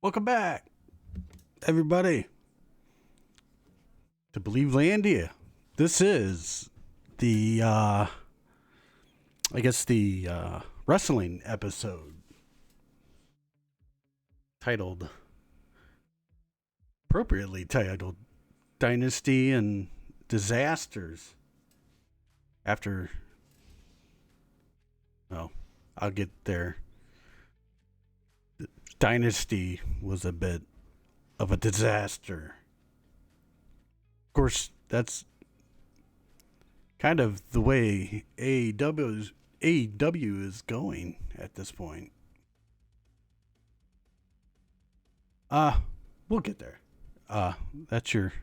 Welcome back, everybody, to Believelandia. This is the wrestling episode titled, appropriately titled, Dynasty and Disasters. After, well, I'll get there. Dynasty was a bit of a disaster. Of course, that's kind of the way AEW is going at this point. We'll get there. That's your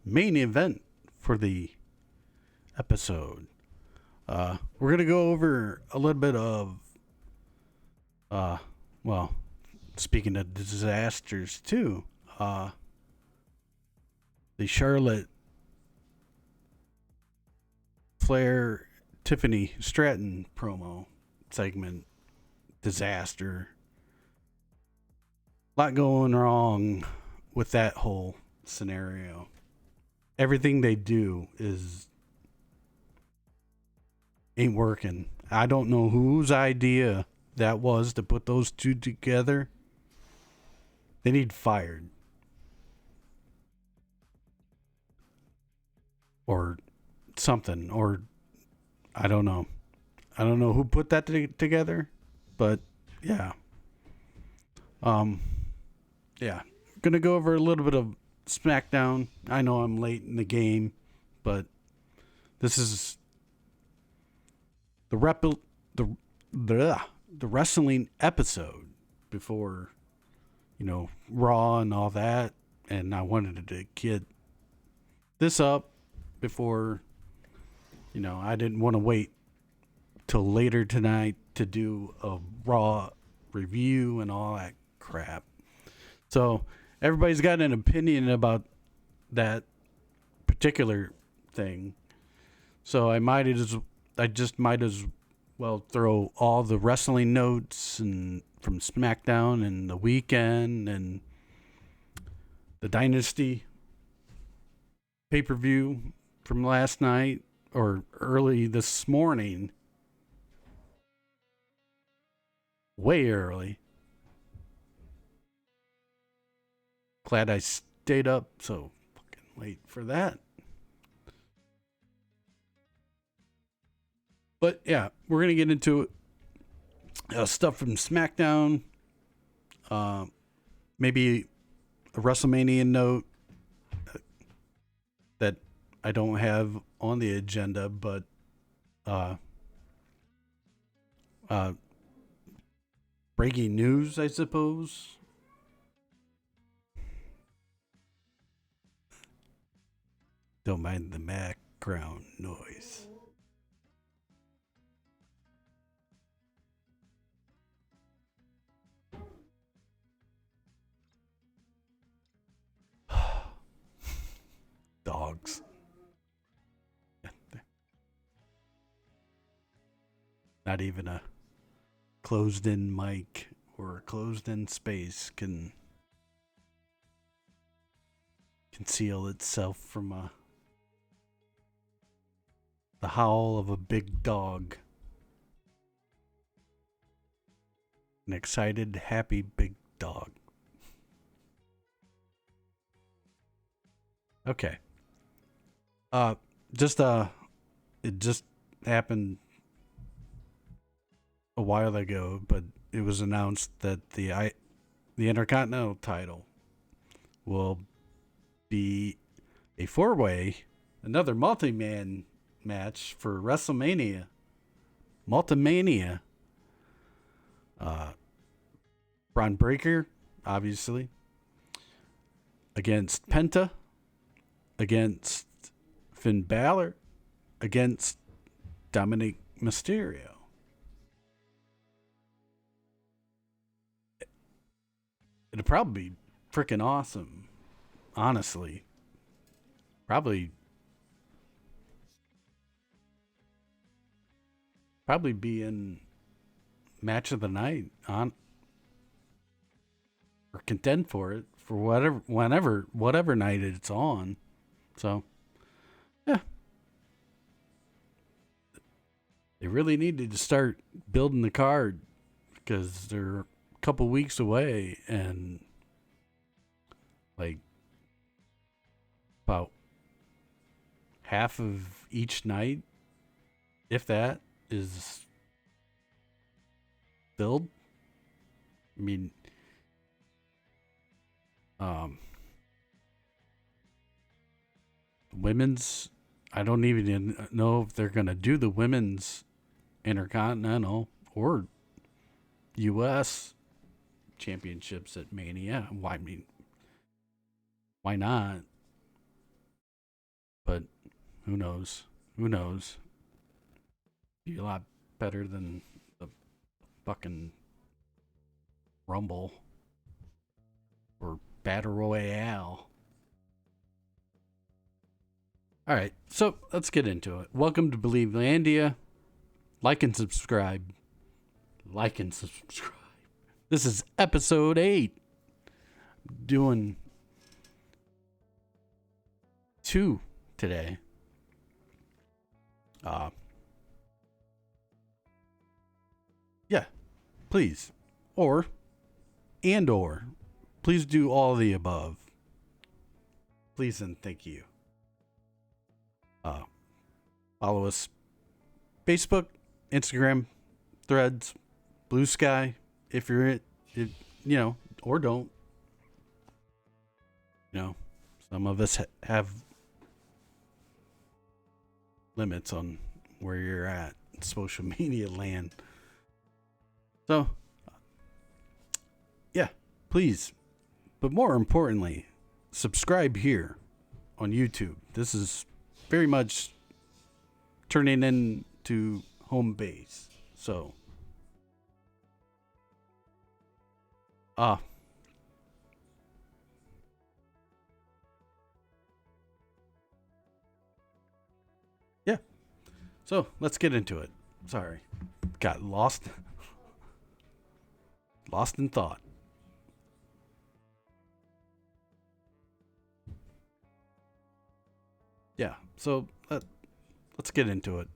main event for the episode. We're gonna go over a little bit of, well, speaking of disasters too, the Charlotte Flair Tiffany Stratton promo segment disaster. A lot going wrong with that whole scenario. Everything they do ain't working. I don't know whose idea that was to put those two together. They need fired. Or something. Or I don't know. I don't know who put that together. But yeah. Yeah. Gonna go over a little bit of SmackDown. I know I'm late in the game, but this is the wrestling episode before, Raw and all that, and I wanted to get this up before, I didn't want to wait till later tonight to do a Raw review and all that crap. So everybody's got an opinion about that particular thing. So I just might as well throw all the wrestling notes and from SmackDown and the weekend and the Dynasty pay-per-view from last night or early this morning. Way early. Glad I stayed up so fucking late for that. But yeah, we're going to get into stuff from SmackDown. Maybe a WrestleMania note that I don't have on the agenda, but breaking news, I suppose. Don't mind the background noise. Dogs. Not even a closed-in mic or a closed-in space can conceal itself from the howl of a big dog. An excited, happy big dog. Okay. It just happened a while ago, but it was announced that the Intercontinental title will be a four-way, another multi-man match for WrestleMania. Multimania. Braun Breaker, obviously, against Penta, against Finn Balor, against Dominic Mysterio. It'd probably be freaking awesome, honestly. Probably be in match of the night. or contend for it for whatever night it's on. So, yeah, they really needed to start building the card because they're a couple weeks away, and like about half of each night, if that, is filled. I mean, women's, I don't even know if they're going to do the women's Intercontinental or U.S. championships at Mania. Why? I mean, why not? But who knows? Who knows? Be a lot better than the fucking Rumble or Battle Royale. All right, so let's get into it. Welcome to Believelandia. Like and subscribe. Like and subscribe. This is episode 8. Doing 2 today. Yeah, please. Or please do all of the above. Please and thank you. Follow us Facebook, Instagram, Threads, Blue Sky, if you're it, or don't. Some of us have limits on where you're at in social media land. So, yeah, please. But more importantly, subscribe here on YouTube. This is very much turning into home base. So, yeah. So let's get into it. Sorry, got lost in thought. Yeah. So let's get into it.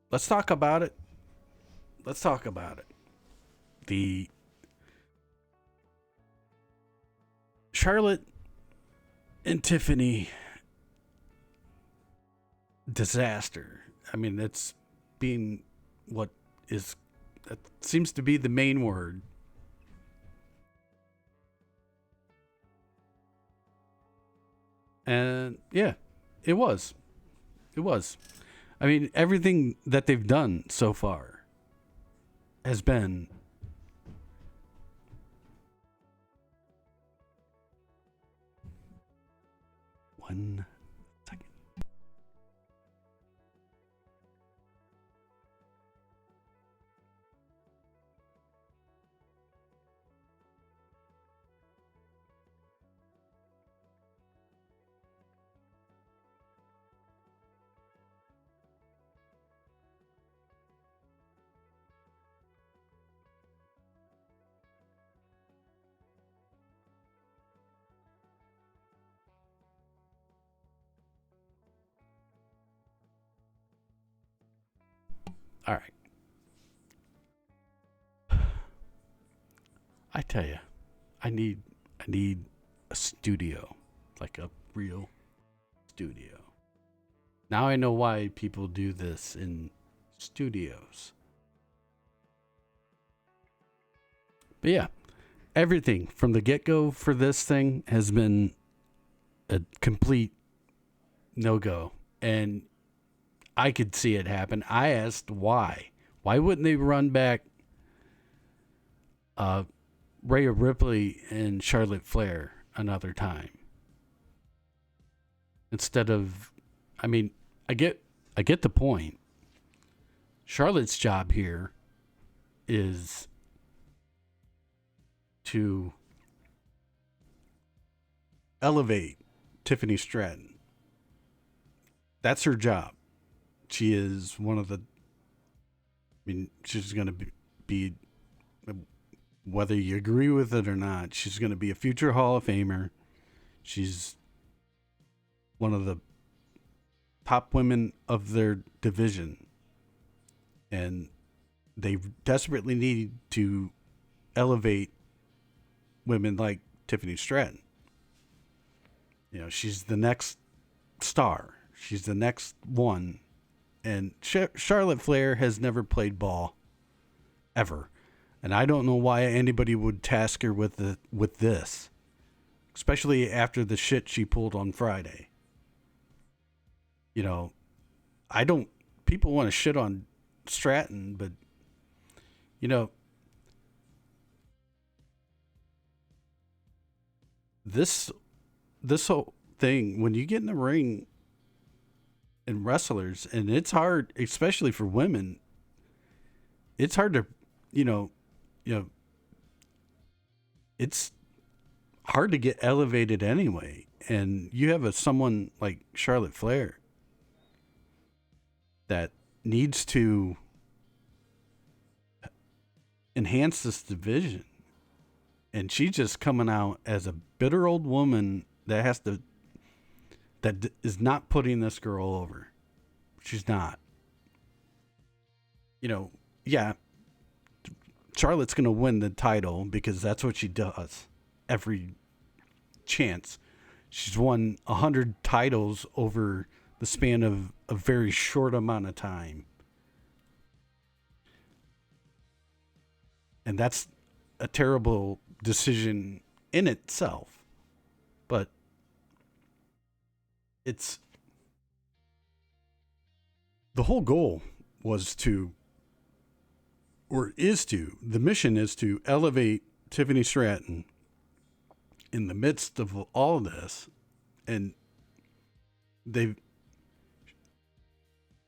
Let's talk about it. The Charlotte and Tiffany disaster. I mean, that's being what is, that seems to be the main word. And yeah, it was. I mean, everything that they've done so far has been one second. All right. I tell you, I need a studio, like a real studio. Now I know why people do this in studios. But yeah, everything from the get-go for this thing has been a complete no-go. And I could see it happen. I asked why. Why wouldn't they run back Rhea Ripley and Charlotte Flair another time? Instead of, I mean, I get the point. Charlotte's job here is to elevate Tiffany Stratton. That's her job. She is one of the, mean, she's going to be, whether you agree with it or not, she's going to be a future Hall of Famer. She's one of the top women of their division. And they desperately need to elevate women like Tiffany Stratton. You know, she's the next star. She's the next one. And Charlotte Flair has never played ball, ever. And I don't know why anybody would task her with this, especially after the shit she pulled on Friday. You know, people want to shit on Stratton, but, you know, this whole thing, when you get in the ring and wrestlers, and it's hard, especially for women, it's hard to, it's hard to get elevated anyway. And you have someone like Charlotte Flair that needs to enhance this division. And she's just coming out as a bitter old woman that is not putting this girl over. She's not. You know, yeah, Charlotte's going to win the title because that's what she does every chance. She's won 100 titles over the span of a very short amount of time. And that's a terrible decision in itself. But it's the whole goal the mission is to elevate Tiffany Stratton in the midst of all of this. And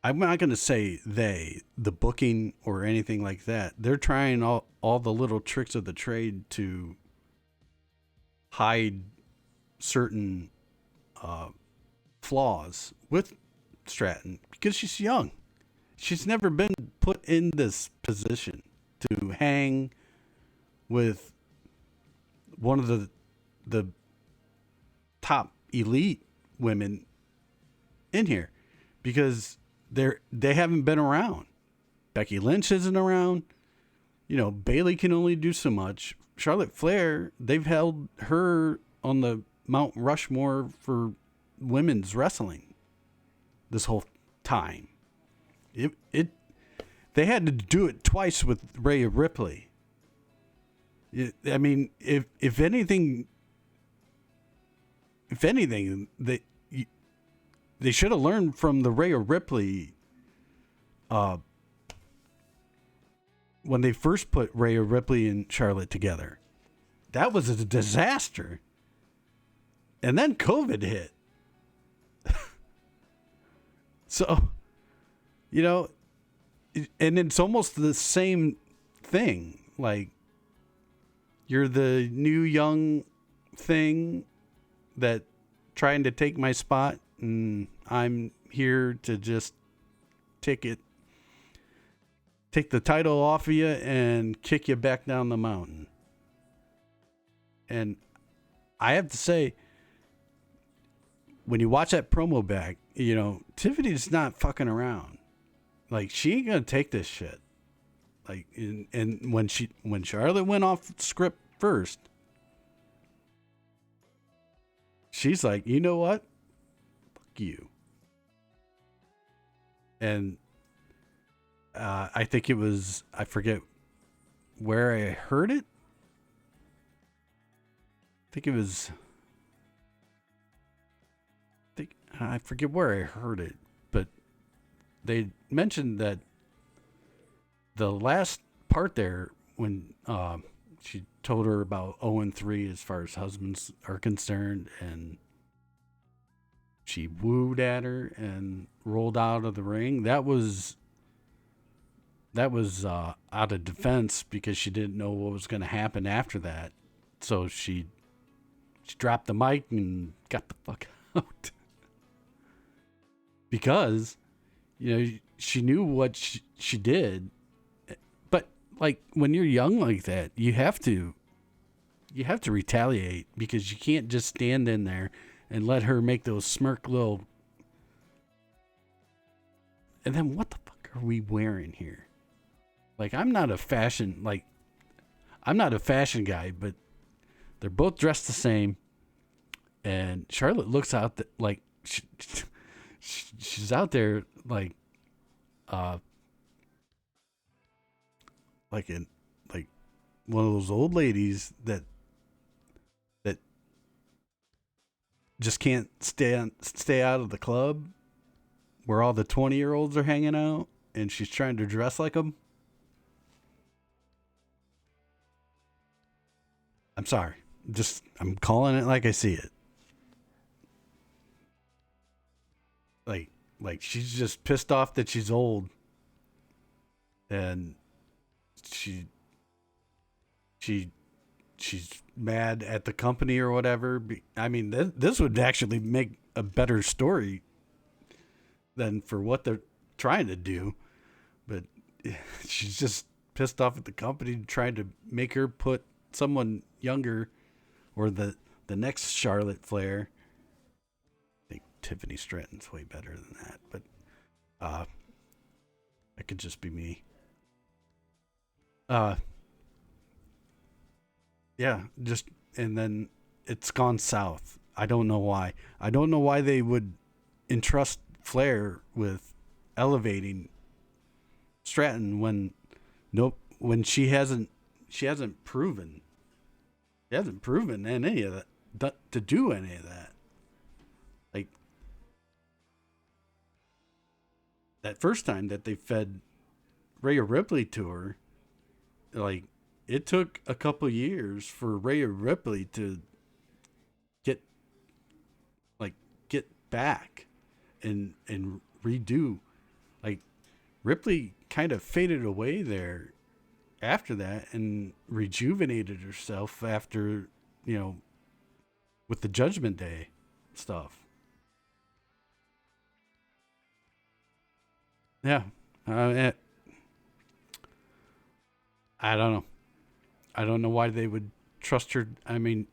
I'm not going to say the booking or anything like that. They're trying all the little tricks of the trade to hide certain flaws with Stratton because she's young. She's never been put in this position to hang with one of the top elite women in here because they haven't been around. Becky Lynch isn't around. You know, Bayley can only do so much. Charlotte Flair, they've held her on the Mount Rushmore for women's wrestling this whole time. They had to do it twice with Rhea Ripley. I mean, if anything, they should have learned from the Rhea Ripley. When they first put Rhea Ripley and Charlotte together, that was a disaster. And then COVID hit. So, you know, and it's almost the same thing. Like, you're the new young thing that trying to take my spot, and I'm here to just take the title off of you and kick you back down the mountain. And I have to say, when you watch that promo back, you know, Tiffany's not fucking around. Like, she ain't gonna take this shit. Like, and when Charlotte went off script first, she's like, you know what? Fuck you. And I think it was, I forget where I heard it. I forget where I heard it, but they mentioned that the last part there, when she told her about 0-3 as far as husbands are concerned, and she wooed at her and rolled out of the ring, that was out of defense because she didn't know what was going to happen after that. So she dropped the mic and got the fuck out. Because, you know, she knew what she did like when you're young like that, you have to retaliate because you can't just stand in there and let her make those smirk little. And then what the fuck are we wearing here? Like I'm not a fashion guy, but they're both dressed the same. And Charlotte looks out like she's out there uh like in like one of those old ladies that just can't stay out of the club where all the 20-year-olds are hanging out, and she's trying to dress like them. I'm sorry. I'm calling it like I see it. Like she's just pissed off that she's old, and she she she's mad at the company or whatever. I mean, this would actually make a better story than for what they're trying to do. But she's just pissed off at the company trying to make her put someone younger or the next Charlotte Flair. I think Tiffany Stratton's way better than that, but that could just be me. Uh, yeah, just and then it's gone south. I don't know why. I don't know why they would entrust Flair with elevating Stratton when nope when she hasn't proven any of that to do any of that. Like that first time that they fed Rhea Ripley to her, like it took a couple years for Rhea Ripley to get get back and redo. Like Ripley kind of faded away there after that and rejuvenated herself after, you know, with the Judgment Day stuff. Yeah. Uh, I don't know. I don't know why they would trust her. I mean,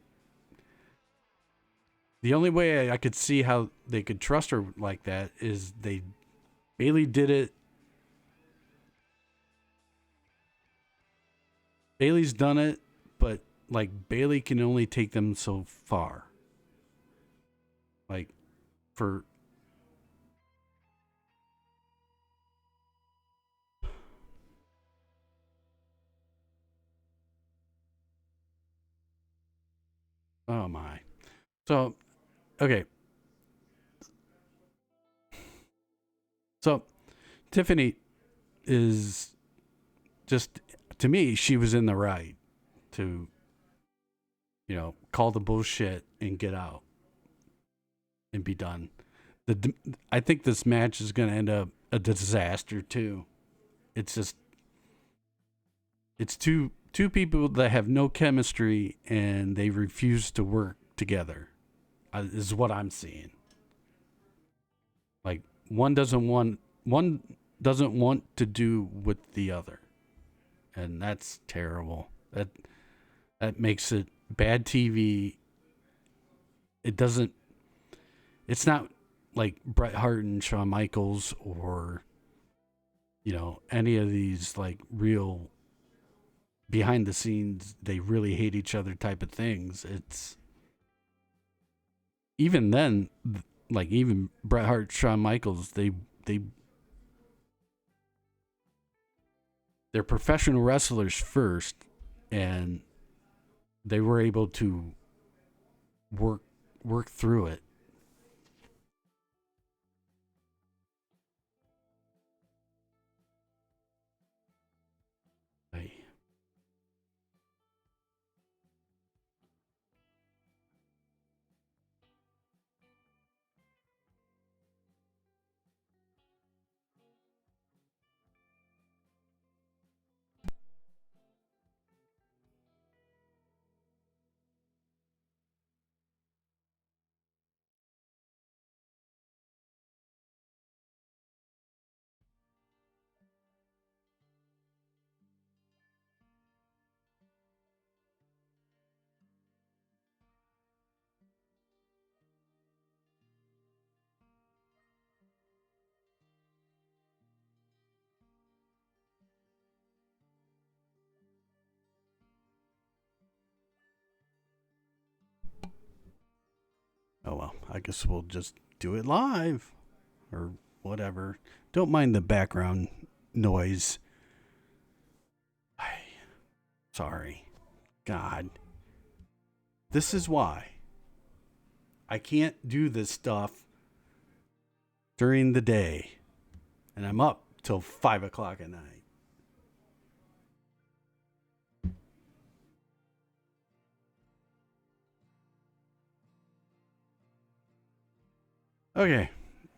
the only way I could see how they could trust her like that is Bailey did it. Bailey's done it, but like Bailey can only take them so far. Like for oh my. So okay. So Tiffany is just to me, she was in the right to, you know, call the bullshit and get out and be done. The I think this match is going to end up a disaster too. It's just it's two people that have no chemistry and they refuse to work together. Is what I'm seeing. Like one doesn't want to do with the other, and that's terrible. That makes it bad TV. It doesn't. It's not like Bret Hart and Shawn Michaels or you know any of these like real behind the scenes they really hate each other type of things. It's even then like even Bret Hart, Shawn Michaels, they they're professional wrestlers first, and they were able to work work through it. Like, Oh well, I guess we'll just do it live or whatever. Don't mind the background noise. Sorry. God. This is why I can't do this stuff during the day. And I'm up till 5 o'clock at night. Okay,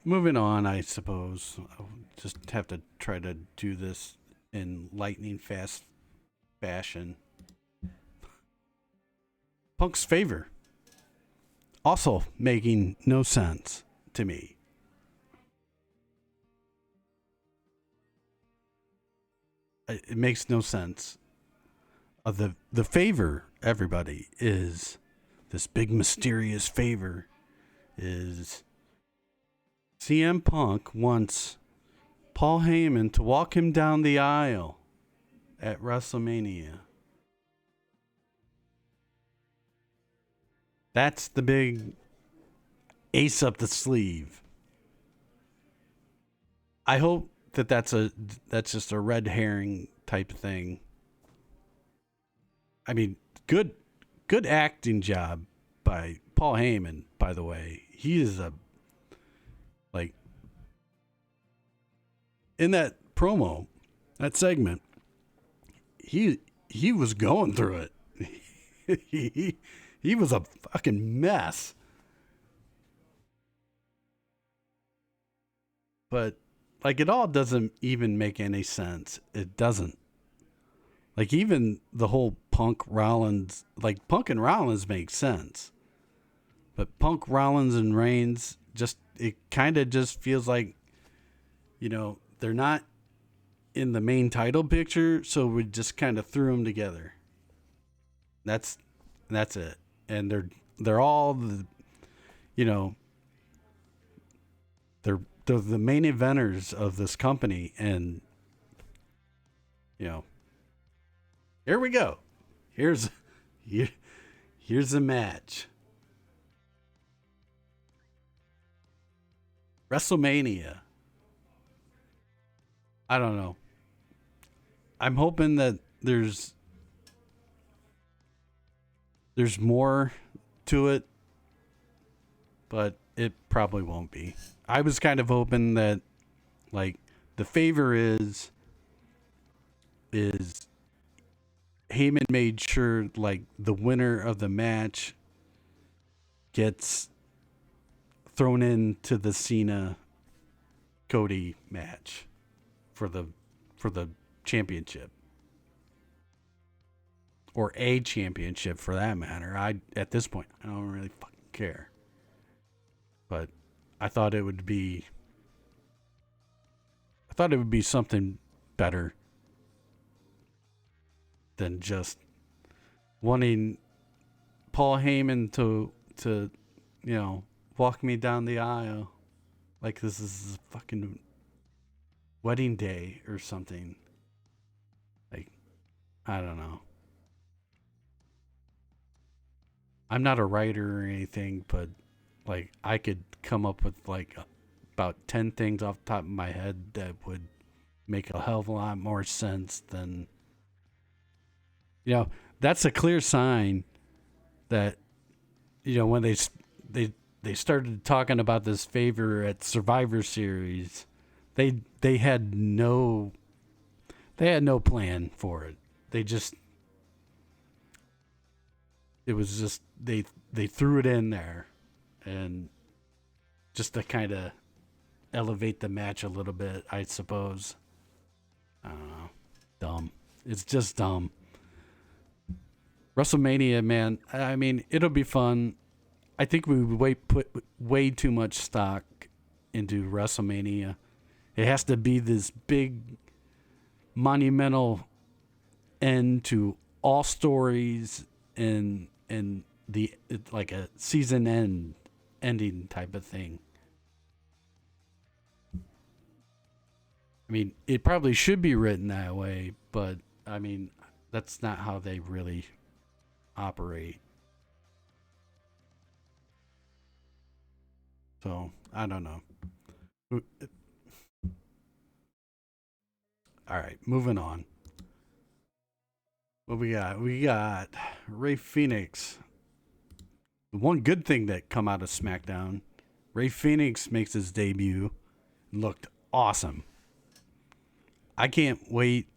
moving on, I suppose. I'll just have to try to do this in lightning fast fashion. Punk's favor. Also making no sense to me. It makes no sense. The favor, everybody, is this big mysterious favor is CM Punk wants Paul Heyman to walk him down the aisle at WrestleMania. That's the big ace up the sleeve. I hope that's just a red herring type of thing. I mean, good acting job by Paul Heyman, by the way. He is in that promo, that segment, he was going through it. He was a fucking mess. But it all doesn't even make any sense. It doesn't. Even the whole Punk Rollins, Punk and Rollins make sense. But Punk, Rollins, and Reigns, it kind of just feels like, they're not in the main title picture, so we just kind of threw them together. That's it. And they're all they're the main eventers of this company, and here we go. Here's the match. WrestleMania. I don't know. I'm hoping that there's more to it, but it probably won't be. I was kind of hoping that the favor is Heyman made sure the winner of the match gets thrown into the Cena Cody match for the championship, or a championship for that matter. At this point, I don't really fucking care. But I thought it would be something better than just wanting Paul Heyman to walk me down the aisle like this is a fucking wedding day or something. I don't know. I'm not a writer or anything, but I could come up with about 10 things off the top of my head that would make a hell of a lot more sense than that's a clear sign that when they started talking about this favor at Survivor Series, they had no plan for it. It was just they threw it in there, and just to kind of elevate the match a little bit, I suppose. I don't know. Dumb. It's just dumb. WrestleMania, man. I mean, it'll be fun. I think we put way too much stock into WrestleMania. It has to be this big, monumental end to all stories and a season ending type of thing. I mean, it probably should be written that way, but I mean, that's not how they really operate. So I don't know. All right, moving on. What we got? We got Ray Phoenix. The one good thing that come out of SmackDown, Ray Phoenix makes his debut. Looked awesome. I can't wait.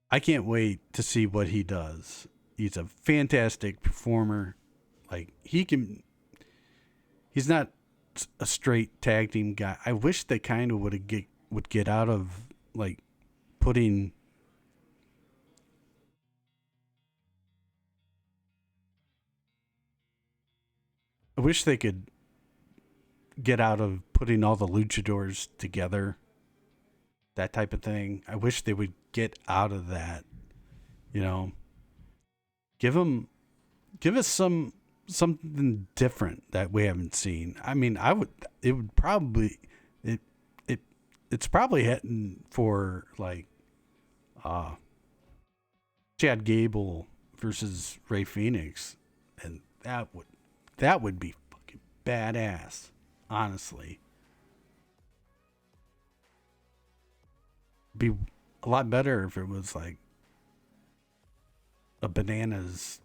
I can't wait to see what he does. He's a fantastic performer. Like he can. He's not a straight tag team guy. I wish they kind of would get out of like putting. I wish they could get out of putting all the luchadors together, that type of thing. I wish they would get out of that. You know, give us something different that we haven't seen. I mean, it would probably it it it's probably heading for like uh Chad Gable versus Ray Phoenix, and that would be fucking badass. Honestly, be a lot better if it was like a bananas,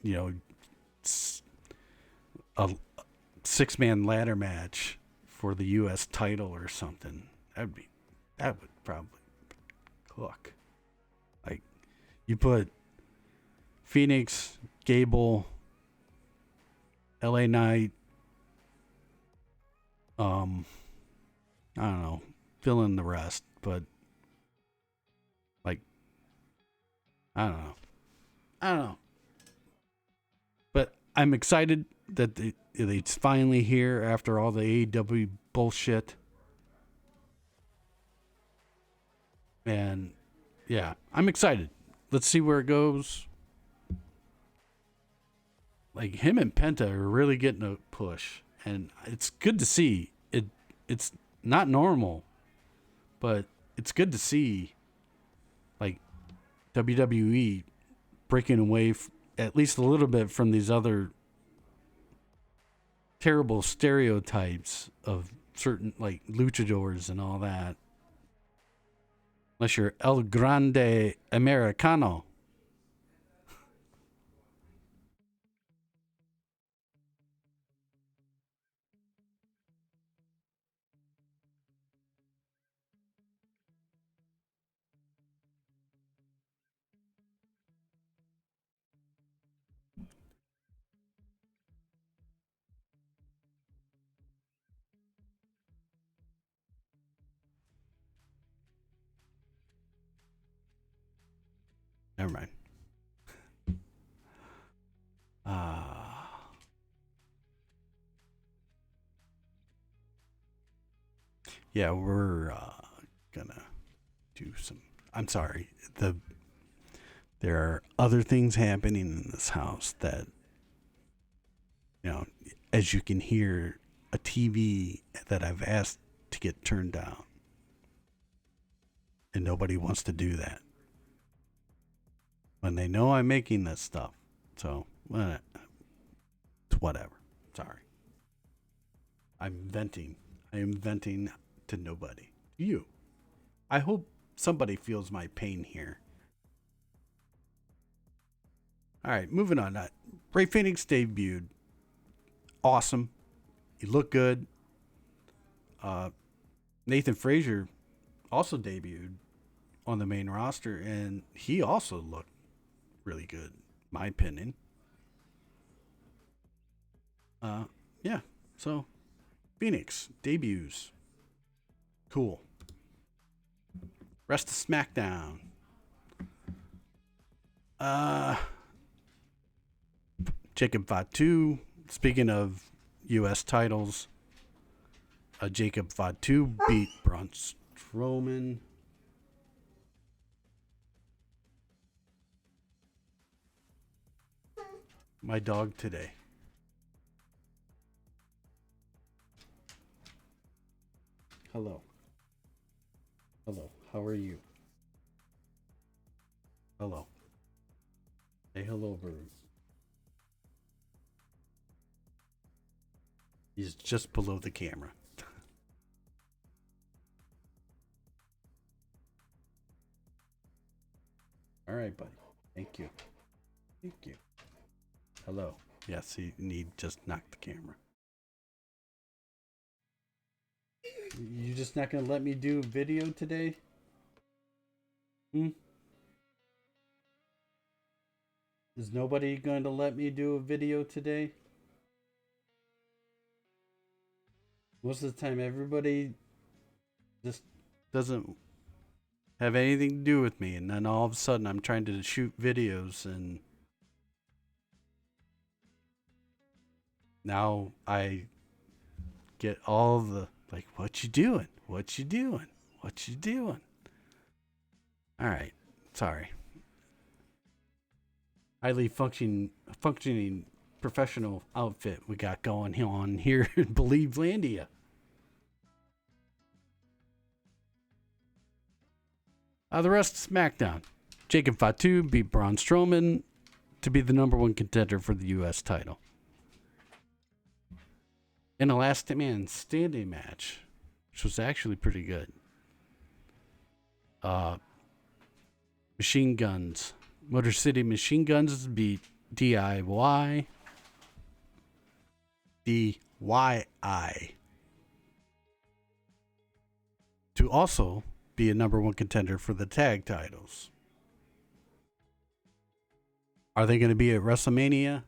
you know, a 6-man ladder match for the U.S. title or something. That would probably cook. Like you put Phoenix, Gable, L.A. Knight, I don't know, fill in the rest, but like I don't know. I don't know. But I'm excited that it's finally here after all the AEW bullshit. And yeah, I'm excited. Let's see where it goes. Like him and Penta are really getting a push, and it's good to see. It's not normal, but it's good to see like WWE breaking away at least a little bit from these other terrible stereotypes of certain like luchadors and all that. Unless you're El Grande Americano. Never mind. Uh, yeah, we're gonna do some. I'm sorry. There are other things happening in this house that, as you can hear, a TV that I've asked to get turned down, and nobody wants to do that when they know I'm making this stuff. So, it's whatever. Sorry. I'm venting. I am venting to nobody. You. I hope somebody feels my pain here. All right, moving on. Ray Phoenix debuted. Awesome. He looked good. Nathan Frazier also debuted on the main roster, and he also looked really good, my opinion. Yeah. So, Phoenix debuts. Cool. Rest of SmackDown. Jacob Fatu. Speaking of U.S. titles, Jacob Fatu beat Braun Strowman. My dog today. Hello. Hello. How are you? Hello. Say hello, bird. He's just below the camera. All right, buddy. Thank you. Thank you. Hello. Yes, he just knocked the camera. You just not gonna let me do video today? Hmm? Is nobody going to let me do a video today? Most of the time, everybody just doesn't have anything to do with me, and then all of a sudden, I'm trying to shoot videos, and now I get all the like, what you doing? What you doing? What you doing? All right, sorry. Highly functioning professional outfit we got going on here in Believelandia. The rest of SmackDown. Jacob Fatu beat Braun Strowman to be the number one contender for the U.S. title. In a last man standing match, which was actually pretty good. Machine Guns. Motor City Machine Guns beat DIY. DYI. To also be a number one contender for the tag titles. Are they going to be at WrestleMania?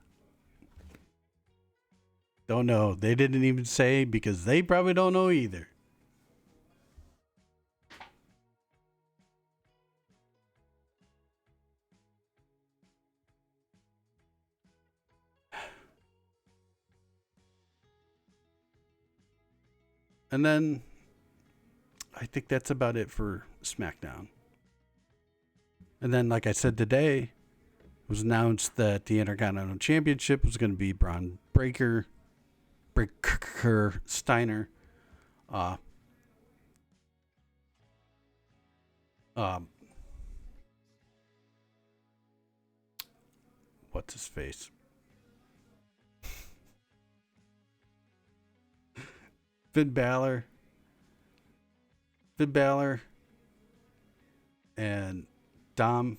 Don't know. They didn't even say because they probably don't know either. And then I think that's about it for SmackDown. And then, like I said today, it was announced that the Intercontinental Championship was going to be Braun Breaker Steiner. What's his face? Finn Balor and Dominic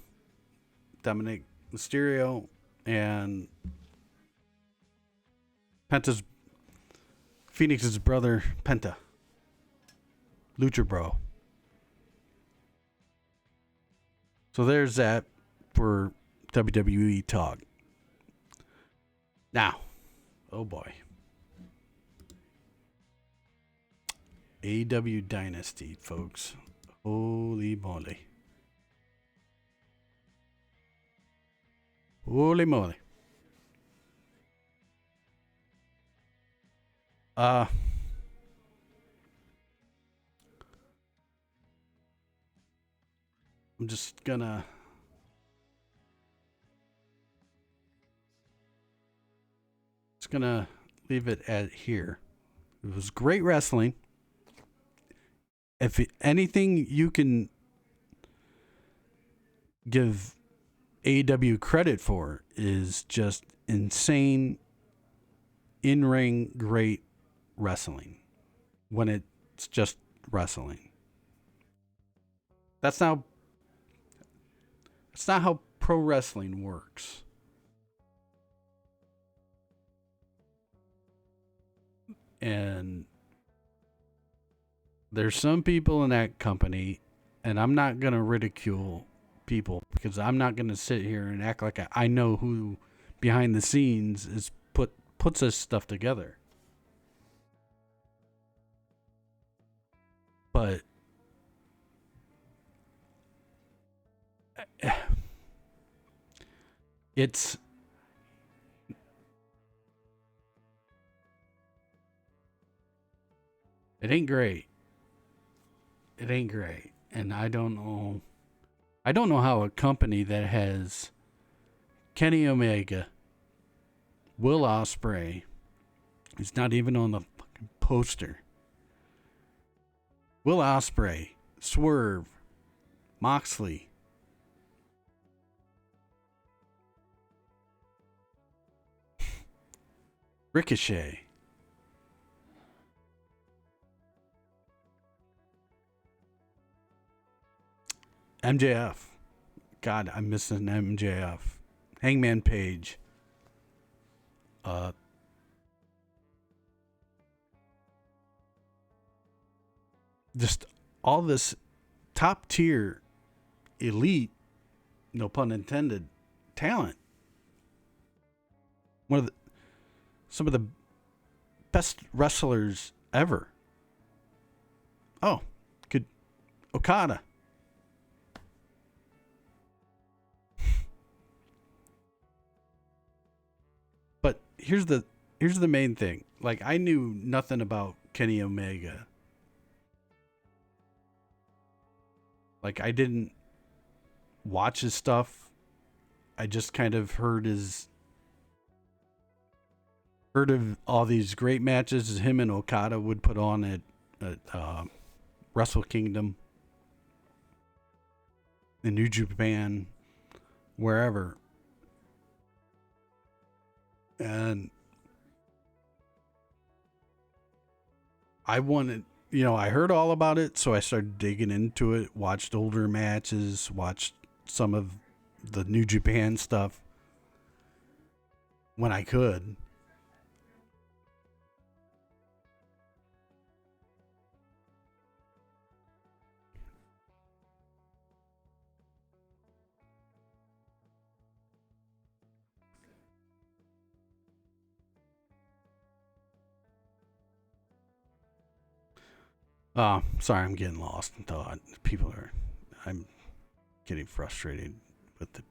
Mysterio and Phoenix's brother Penta, Lucha Bro. So there's that for WWE talk. Now, oh boy. AEW Dynasty, folks. Holy moly. Holy moly. I'm just gonna leave it at here. It was great wrestling. If anything you can give AEW credit for is just insane in-ring great wrestling when it's just wrestling. That's not how pro wrestling works. And there's some people in that company, and I'm not going to ridicule people because I'm not going to sit here and act like I know who behind the scenes is puts this stuff together. But it ain't great. It ain't great. And I don't know how a company that has Kenny Omega, Will Ospreay, who's not even on the fucking poster, Will Ospreay, Swerve, Moxley, Ricochet, MJF. God, I'm missing MJF. Hangman Page. Just all this top tier, elite, no pun intended, talent. Some of the best wrestlers ever. Oh, good. Okada. But here's the main thing. Like, I knew nothing about Kenny Omega. Like, I didn't watch his stuff. I just kind of heard of all these great matches him and Okada would put on at Wrestle Kingdom, in New Japan, wherever. And I heard all about it, so I started digging into it, watched older matches, watched some of the New Japan stuff when I could. Sorry, I'm getting lost in thought. I'm getting frustrated with the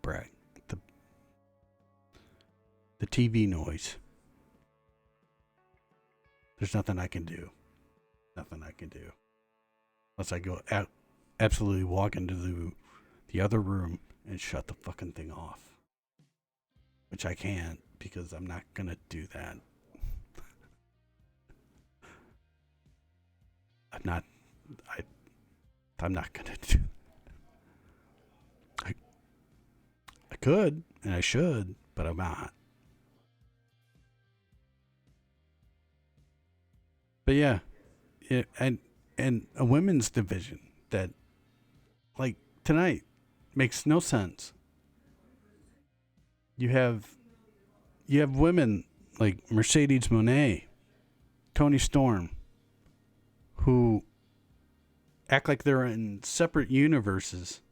TV noise. There's nothing I can do. Unless I go out, absolutely walk into the other room and shut the fucking thing off. Which I can't, because I'm not going to do that. I'm not gonna do. I could and I should, but I'm not. But yeah, and a women's division that, like, tonight, makes no sense. You have women like Mercedes Moné, Toni Storm, who act like they're in separate universes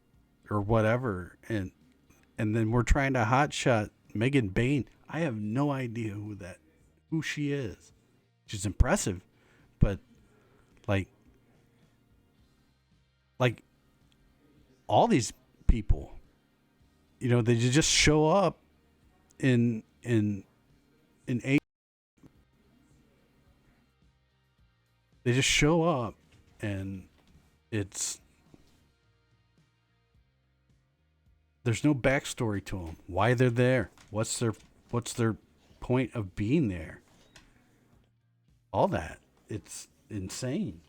or whatever, and then we're trying to hotshot Megan Bayne. I have no idea who she is. She's impressive, but like all these people, they just show up in a. They just show up, and there's no backstory to them. Why they're there? What's their point of being there? All that. It's insane.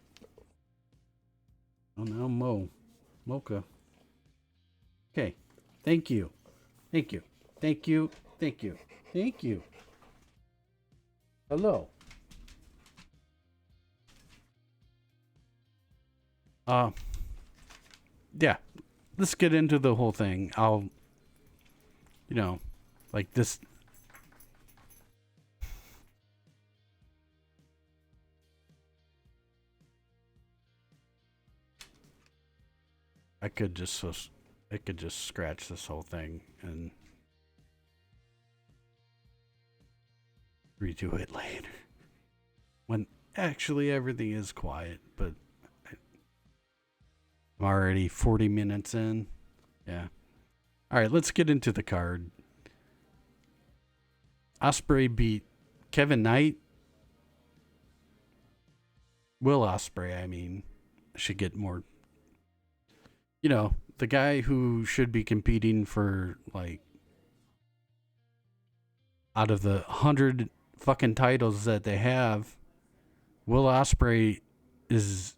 Oh, now Mocha. Okay. Thank you. Hello. Yeah, let's get into the whole thing. I'll, like this. I could just scratch this whole thing and redo it later. When actually everything is quiet, but I'm already 40 minutes in. Yeah. All right, let's get into the card. Ospreay beat Kevin Knight. Will Ospreay, I mean, should get more. The guy who should be competing for, like, out of the 100 fucking titles that they have, Will Ospreay is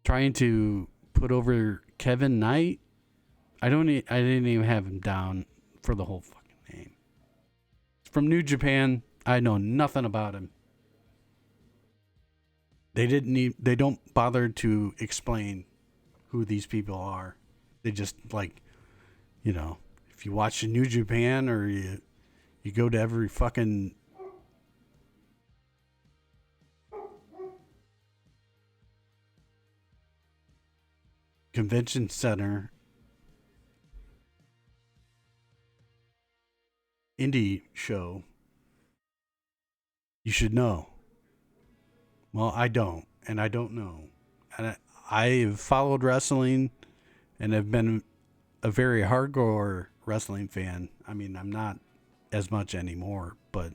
trying to put over Kevin Knight. I didn't even have him down for the whole fucking name. From New Japan. I know nothing about him. They don't bother to explain who these people are. They just like, if you watch the New Japan or you go to every fucking convention center, indie show, you should know. Well, I don't, and I don't know. And I've followed wrestling and have been a very hardcore wrestling fan. I mean, I'm not as much anymore, but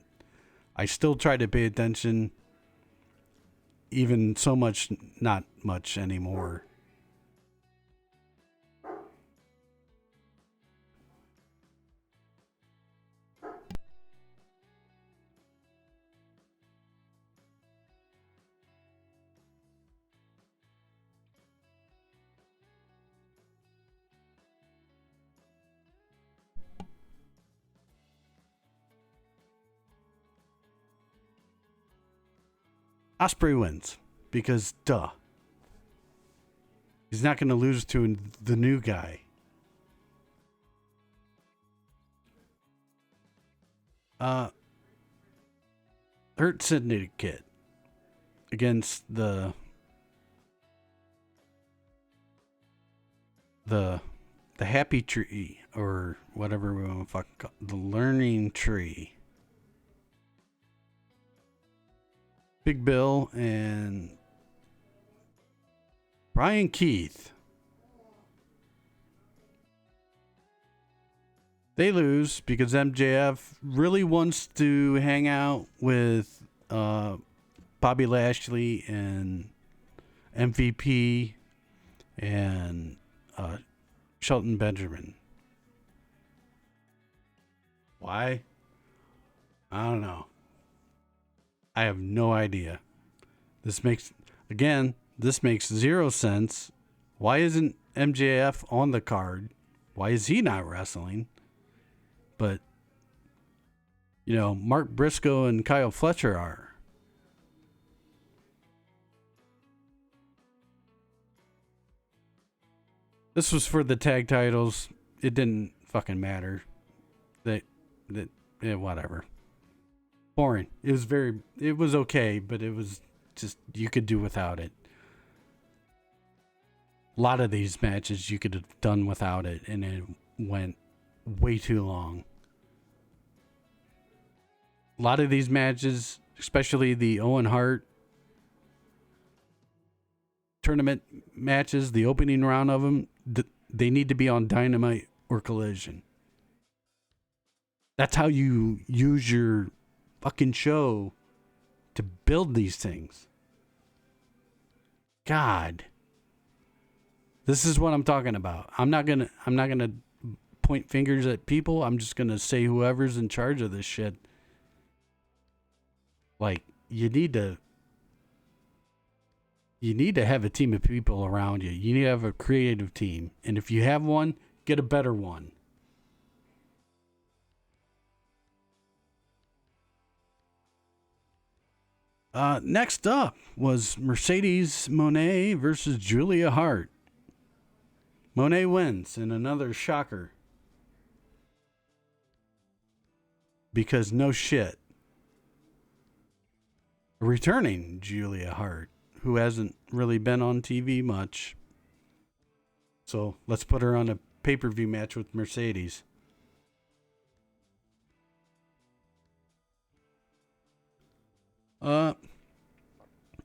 I still try to pay attention, even so much, not much anymore. Ospreay wins because duh. He's not going to lose to the new guy. Hurt Syndicate against the Happy Tree, or whatever we want to fucking call it, the Learning Tree. Big Bill and Brian Keith. They lose because MJF really wants to hang out with Bobby Lashley and MVP and Shelton Benjamin. Why? I don't know. I have no idea. This makes zero sense. Why isn't MJF on the card? Why is he not wrestling? But, Mark Briscoe and Kyle Fletcher are. This was for the tag titles. It didn't fucking matter. Whatever. Boring. It was okay, but it was just, you could do without it. A lot of these matches you could have done without it, and it went way too long. A lot of these matches, especially the Owen Hart tournament matches, the opening round of them, they need to be on Dynamite or Collision. That's how you use your fucking show to build these things. God. This is what I'm talking about. I'm not gonna point fingers at people. I'm just gonna say whoever's in charge of this shit. Like, you need to have a team of people around you. You need to have a creative team. And if you have one, get a better one. Next up was Mercedes Moné versus Julia Hart. Moné wins in another shocker. Because no shit. Returning Julia Hart, who hasn't really been on TV much. So let's put her on a pay-per-view match with Mercedes.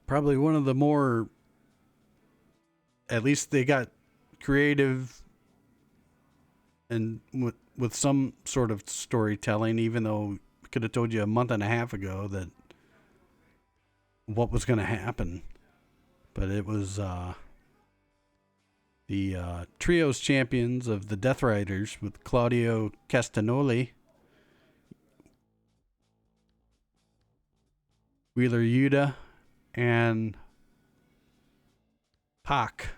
Probably one of the more, at least they got creative and with some sort of storytelling, even though I could have told you a month and a half ago that what was going to happen. But it was the trios champions of the Death Riders with Claudio Castagnoli, Wheeler Yuta, and Pac.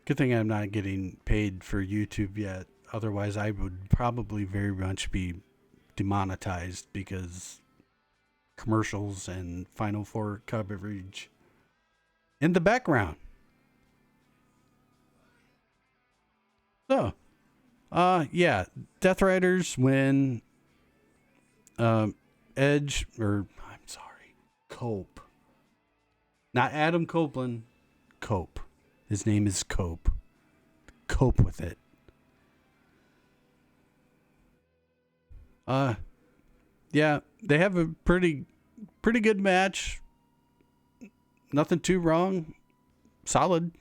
Good thing I'm not getting paid for YouTube yet. Otherwise, I would probably very much be demonetized because commercials and Final Four coverage in the background. So, yeah, Death Riders win. Edge, or I'm sorry, Cope. Not Adam Copeland, Cope. His name is Cope. Cope with it. Yeah, they have a pretty good match. Nothing too wrong. Solid.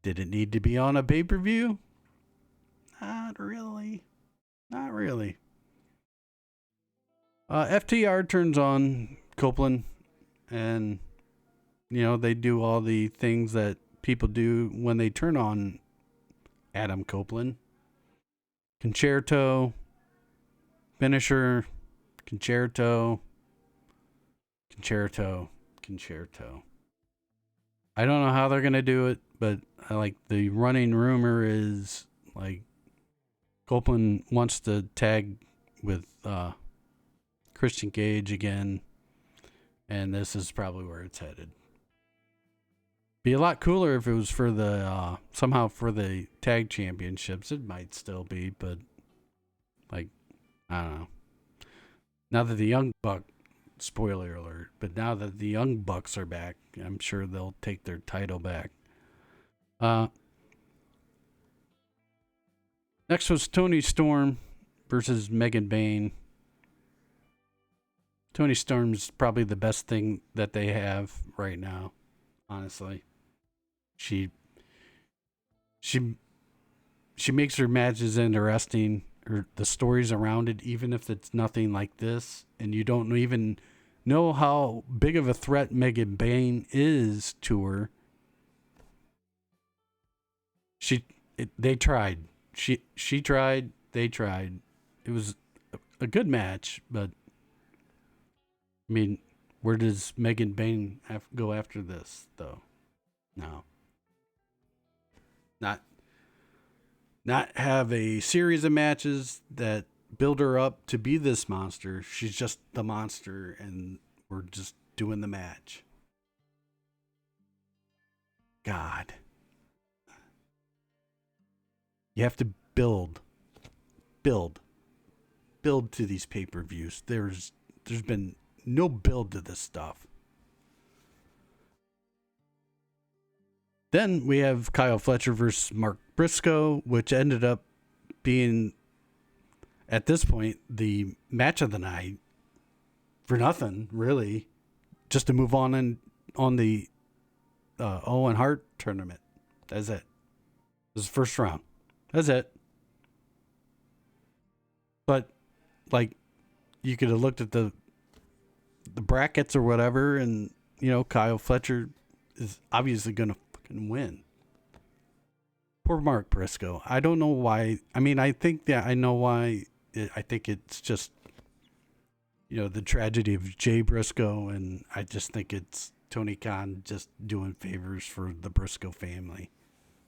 Did it need to be on a pay-per-view? Not really. Not really. FTR turns on Copeland, and they do all the things that people do when they turn on Adam Copeland. Concerto, finisher, concerto. I don't know how they're going to do it, but the running rumor is Copeland wants to tag with Christian Cage again, and this is probably where it's headed. Be a lot cooler if it was for the somehow for the tag championships. It might still be, but I don't know. Now that the Young Buck, spoiler alert, but now that the Young Bucks are back, I'm sure they'll take their title back. Next was Toni Storm versus Megan Bayne. Toni Storm's probably the best thing that they have right now, honestly. She makes her matches interesting, or the stories around it, even if it's nothing like this, and you don't even know how big of a threat Megan Bayne is to her. They tried. She tried. They tried. It was a good match, but I mean, where does Megan Bayne go after this, though? No. Not have a series of matches that build her up to be this monster. She's just the monster, and we're just doing the match. God. You have to build to these pay-per-views. There's been no build to this stuff. Then we have Kyle Fletcher versus Mark Briscoe, which ended up being, at this point, the match of the night for nothing, really, just to move on the Owen Hart tournament. That's it. This is the first round. That's it. But, you could have looked at the brackets or whatever, and, Kyle Fletcher is obviously going to fucking win. Poor Mark Briscoe. I don't know why. I mean, I think that I know why. I think it's just, the tragedy of Jay Briscoe, and I just think it's Tony Khan just doing favors for the Briscoe family.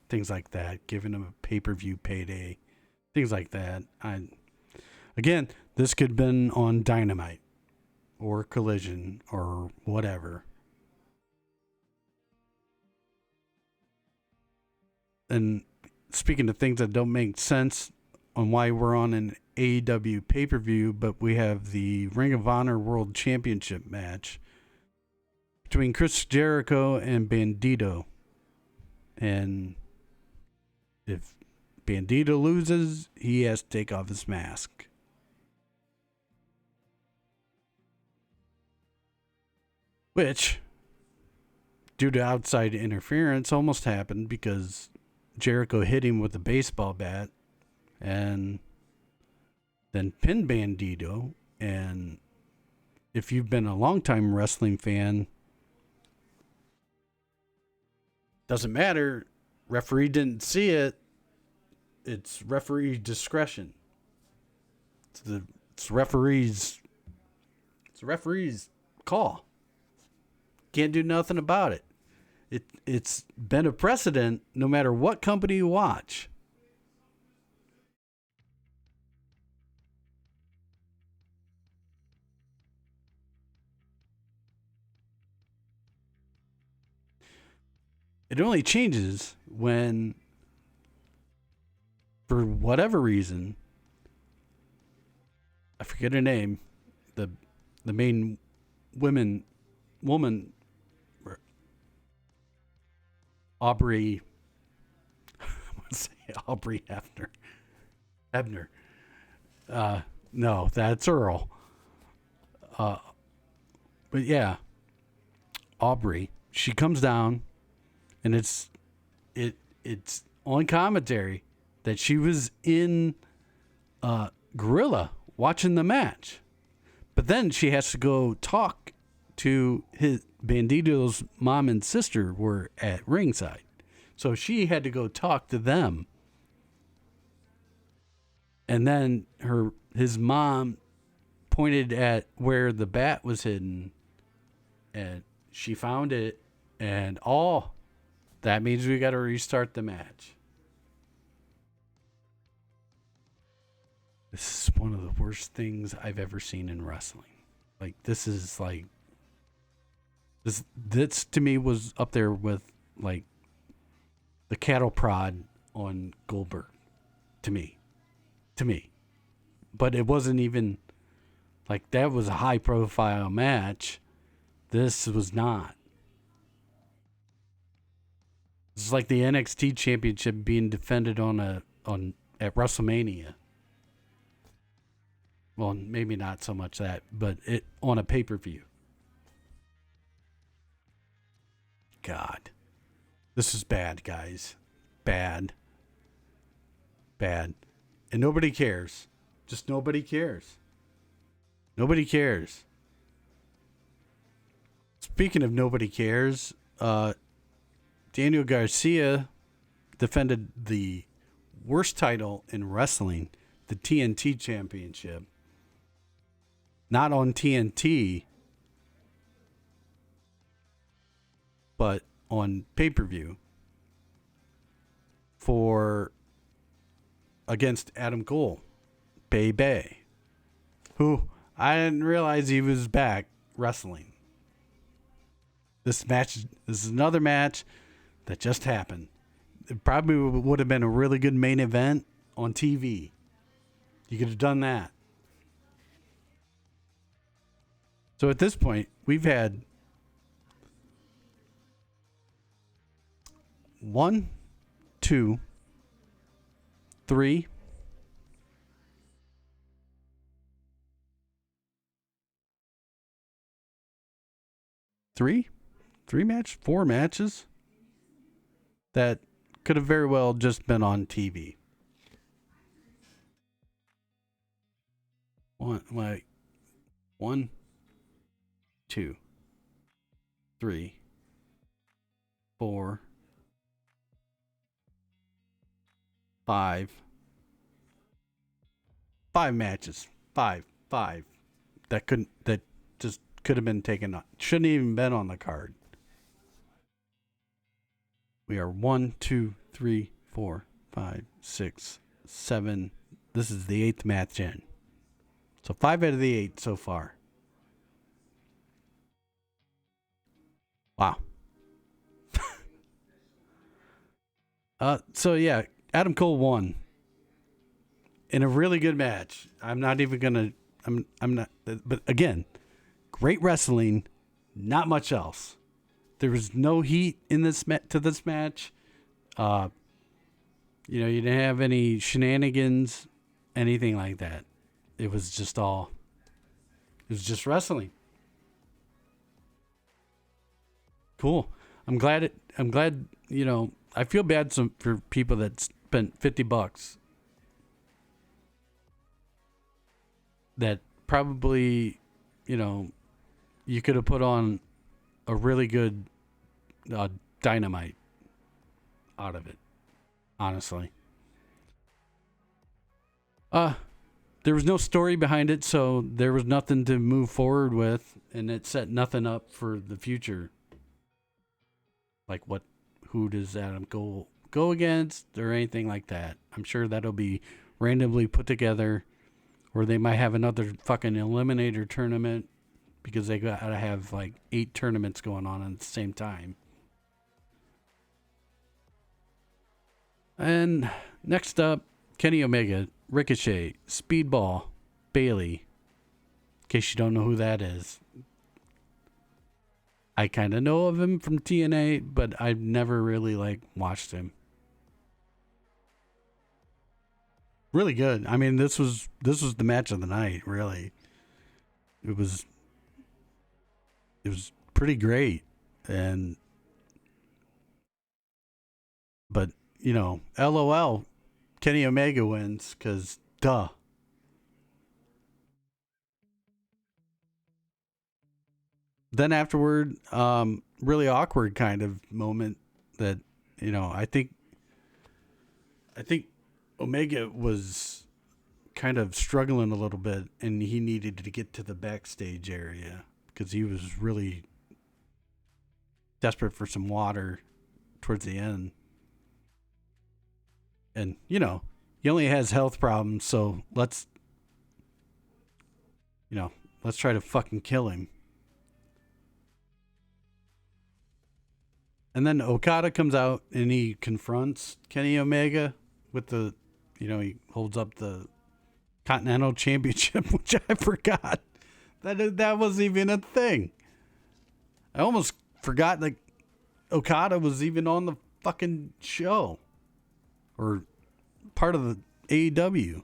Things like that. Giving them a pay-per-view payday. Things like that. Again, this could have been on Dynamite or Collision or whatever. And speaking of things that don't make sense on why we're on an AEW pay-per-view, but we have the Ring of Honor World Championship match between Chris Jericho and Bandito. And if Bandito loses, he has to take off his mask. Which, due to outside interference, almost happened because Jericho hit him with a baseball bat and then pinned Bandito. And if you've been a longtime wrestling fan, doesn't matter. Referee didn't see it. It's referee discretion. It's referee's call. Can't do nothing about it. It's been a precedent no matter what company you watch. It only changes when, for whatever reason, I forget her name, the main woman, Aubrey, I want to say Aubrey Hebner. No, that's Earl. But yeah, Aubrey, she comes down, and it's on commentary that she was in Gorilla watching the match, but then she has to go talk to his Bandito's mom and sister were at ringside, so she had to go talk to them, and then his mom pointed at where the bat was hidden, and she found it, and that means we got to restart the match. This is one of the worst things I've ever seen in wrestling. Like, this is like, this to me was up there with like the cattle prod on Goldberg. To me. But it wasn't even like, that was a high profile match. This was not. It's like the NXT championship being defended at WrestleMania. Well, maybe not so much that, but it on a pay-per-view. God. This is bad, guys. Bad. And nobody cares. Just nobody cares. Nobody cares. Speaking of nobody cares, Daniel Garcia defended the worst title in wrestling, the TNT Championship. Not on TNT, but on pay-per-view against Adam Cole, Bay, who I didn't realize he was back wrestling. This is another match that just happened. It probably would have been a really good main event on TV. You could have done that. So at this point, we've had 1, 2, 3, 4 matches that could have very well just been on TV. One, 2, 3, 4, 5 matches. Five that just could have been taken on. Shouldn't even been on the card. We are 1, 2, 3, 4, 5, 6, 7. This is the 8th match in. So 5 out of the 8 so far. Wow. So yeah, Adam Cole won in a really good match. I'm not even gonna. I'm not. But again, great wrestling. Not much else. There was no heat in this match. You didn't have any shenanigans, anything like that. It was just wrestling. Cool. I'm glad, I feel bad for people that spent $50 that probably, you could have put on a really good Dynamite out of it, honestly. There was no story behind it, so there was nothing to move forward with, and it set nothing up for the future. Like who does Adam Cole go against or anything like that. I'm sure that'll be randomly put together, or they might have another fucking eliminator tournament because they gotta have like 8 tournaments going on at the same time. And next up, Kenny Omega, Ricochet, Speedball, Bailey. In case you don't know who that is. I kind of know of him from TNA, but I've never really watched him. Really good. I mean, this was the match of the night, really. It was pretty great. And but, LOL, Kenny Omega wins cuz duh. Then afterward, really awkward kind of moment that, I think Omega was kind of struggling a little bit and he needed to get to the backstage area because he was really desperate for some water towards the end. And, he only has health problems, so let's try to fucking kill him. And then Okada comes out and he confronts Kenny Omega with he holds up the Continental Championship, which I forgot that was even a thing. I almost forgot that Okada was even on the fucking show or part of the AEW.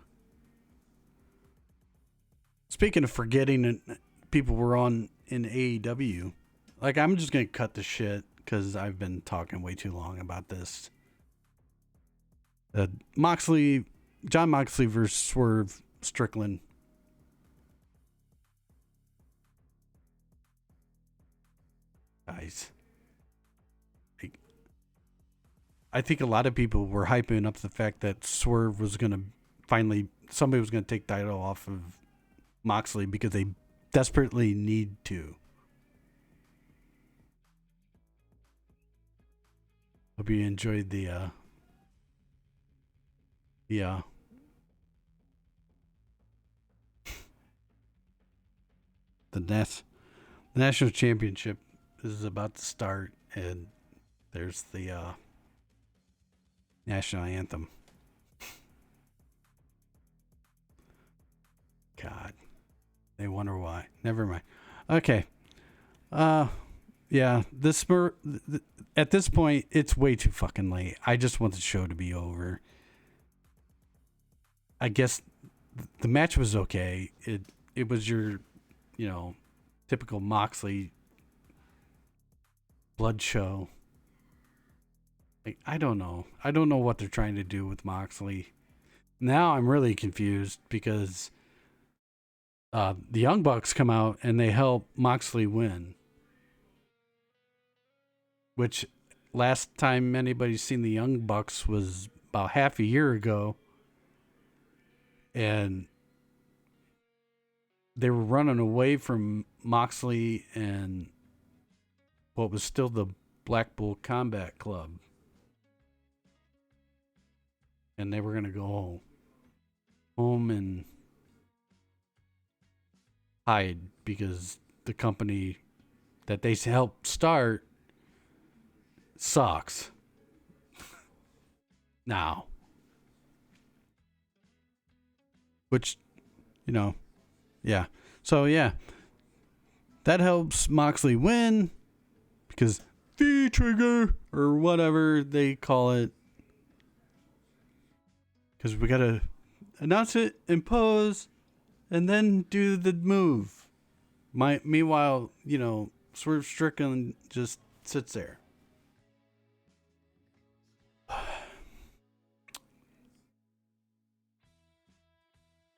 Speaking of forgetting people were on in AEW, I'm just going to cut the shit because I've been talking way too long about this. John Moxley versus Swerve Strickland. Guys, I think a lot of people were hyping up the fact that Swerve was going to somebody was going to take the title off of Moxley because they desperately need to. Hope you enjoyed the national championship is about to start, and there's the national anthem. God, they wonder why. Never mind. Okay. Yeah, at this point, it's way too fucking late. I just want the show to be over. I guess the match was okay. It was your, typical Moxley blood show. I don't know. I don't know what they're trying to do with Moxley. Now I'm really confused because the Young Bucks come out and they help Moxley win. Which last time anybody's seen the Young Bucks was about half a year ago. And they were running away from Moxley and what was still the Black Bull Combat Club. And they were going to go home and hide because the company that they helped start sucks. Now. Which, yeah. So, yeah. That helps Moxley win because the trigger or whatever they call it. Because we got to announce it, impose, and then do the move. Meanwhile, Swerve Strickland just sits there.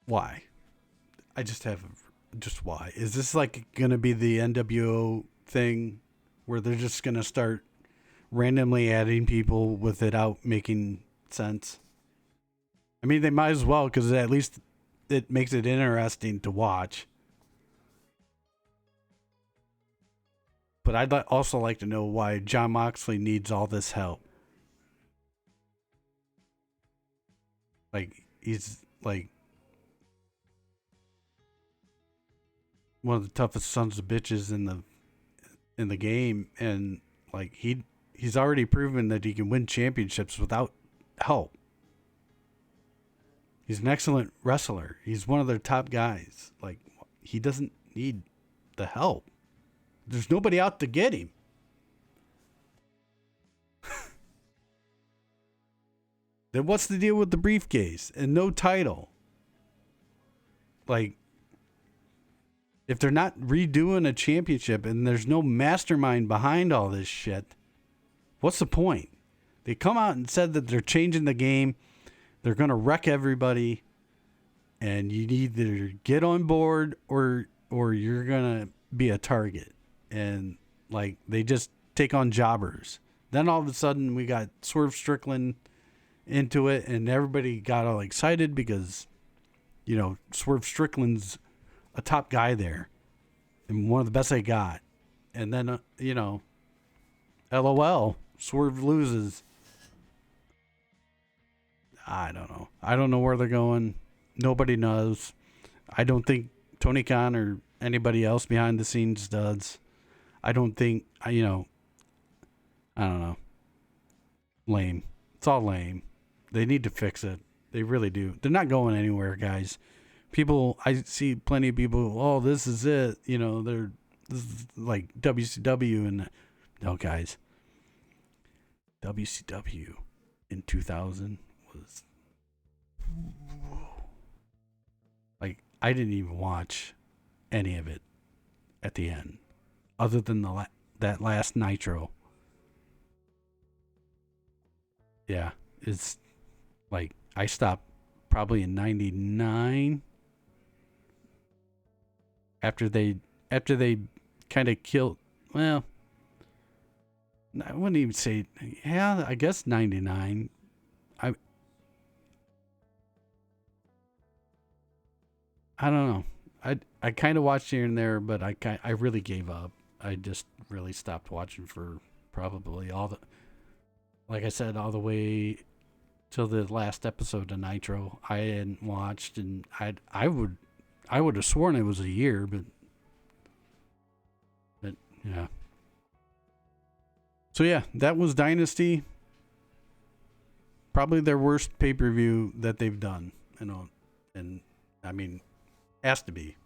Why? I just have why? Is this gonna be the NWO thing where they're just gonna start randomly adding people without making sense? I mean, they might as well because at least it makes it interesting to watch. But I'd also like to know why John Moxley needs all this help. He's one of the toughest sons of bitches in the game, and he's already proven that he can win championships without help. He's an excellent wrestler. He's one of their top guys. Like, he doesn't need the help. There's nobody out to get him. Then what's the deal with the briefcase and no title? Like, if they're not redoing a championship and there's no mastermind behind all this shit, what's the point? They come out and said that they're changing the game. They're going to wreck everybody. And you either get on board or you're going to be a target. And, like, they just take on jobbers. Then all of a sudden we got Swerve Strickland into it, and everybody got all excited because, you know, Swerve Strickland's a top guy there and one of the best they got. And then, you know, LOL, Swerve loses. I don't know. I don't know where they're going. Nobody knows. I don't think Tony Khan or anybody else behind the scenes does. I don't think, you know, I don't know. Lame. It's all lame. They need to fix it. They really do. They're not going anywhere, guys. People, I see plenty of people, oh, this is it. You know, this is like WCW. And no, guys. WCW in 2000 was, like, I didn't even watch any of it at the end, other than that last Nitro. Yeah, it's like I stopped probably in '99 after they kind of killed. Well, I wouldn't even say. Yeah, I guess '99. I don't know. I kind of watched here and there, but I really gave up. I just really stopped watching for probably like I said, all the way till the last episode of Nitro. I hadn't watched, and I would have sworn it was a year, but yeah. So yeah, that was Dynasty. Probably their worst pay-per-view that they've done, you know, and I mean, has to be.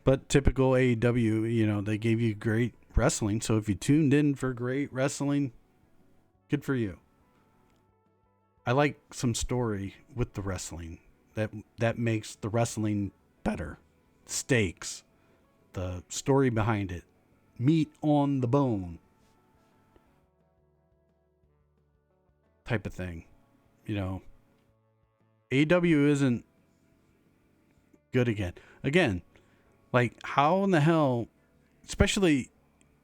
But typical AEW, you know, they gave you great wrestling. So if you tuned in for great wrestling, good for you. I like some story with the wrestling. That makes the wrestling better. Stakes. The story behind it. Meat on the bone. Type of thing. You know, AEW isn't good again. Again, like, how in the hell, especially,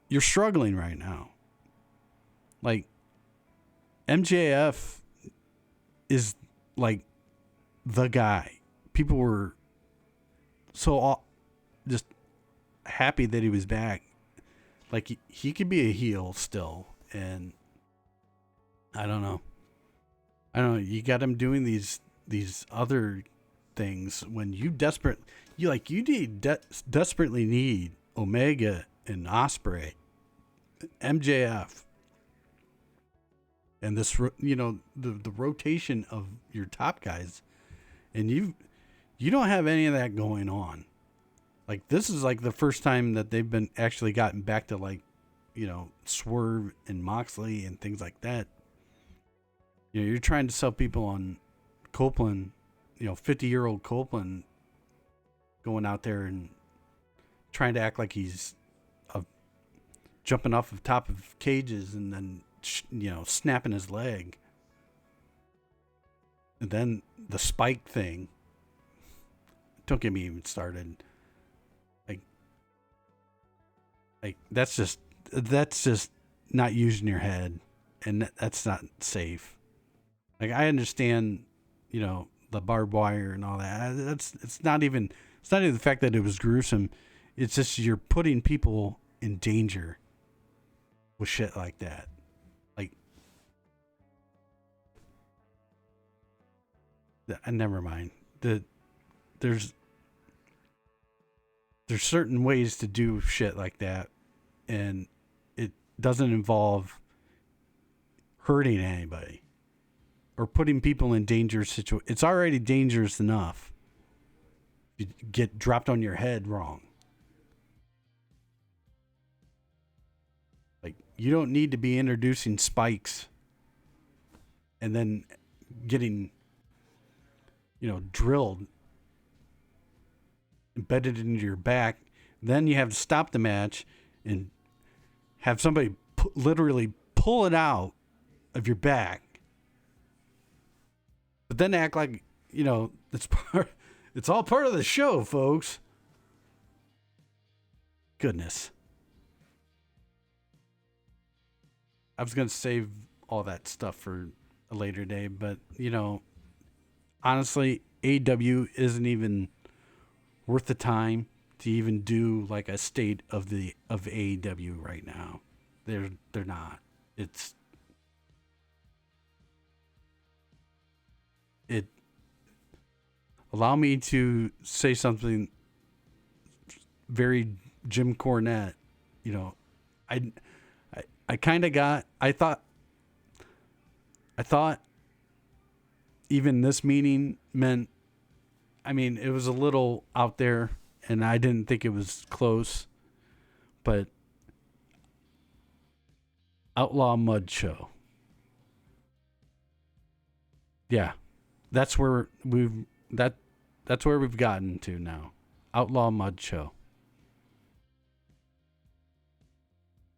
you're struggling right now. Like, MJF is, like, the guy. People were so just happy that he was back. Like, he could be a heel still. And I don't know. You got him doing these other things when you desperately need Omega and Ospreay, MJF, and this, you know, the rotation of your top guys, and you don't have any of that going on. Like, this is like the first time that they've been actually gotten back to, like, you know, Swerve and Moxley and things like that. You know, you're trying to sell people on Copeland, you know, 50-year-old Copeland going out there and trying to act like he's jumping off the top of cages and then, you know, snapping his leg. And then the spike thing. Don't get me even started. Like that's just not using your head, and that's not safe. Like, I understand, you know, the barbed wire and all that. It's not even the fact that it was gruesome. It's just you're putting people in danger with shit like that. Like, never mind. There's certain ways to do shit like that, and it doesn't involve hurting anybody or putting people in dangerous situations. It's already dangerous enough. You get dropped on your head wrong. Like, you don't need to be introducing spikes and then getting, drilled, embedded into your back. Then you have to stop the match and have somebody literally pull it out of your back. But then act like, it's all part of the show, folks. Goodness. I was going to save all that stuff for a later day, but, honestly, AEW isn't even worth the time to even do like a state of AEW right now. They're not. Allow me to say something very Jim Cornette. I kind of I thought even this meeting meant, it was a little out there and I didn't think it was close, but Outlaw Mud Show. Yeah. That's where we've gotten to now. Outlaw Mud Show.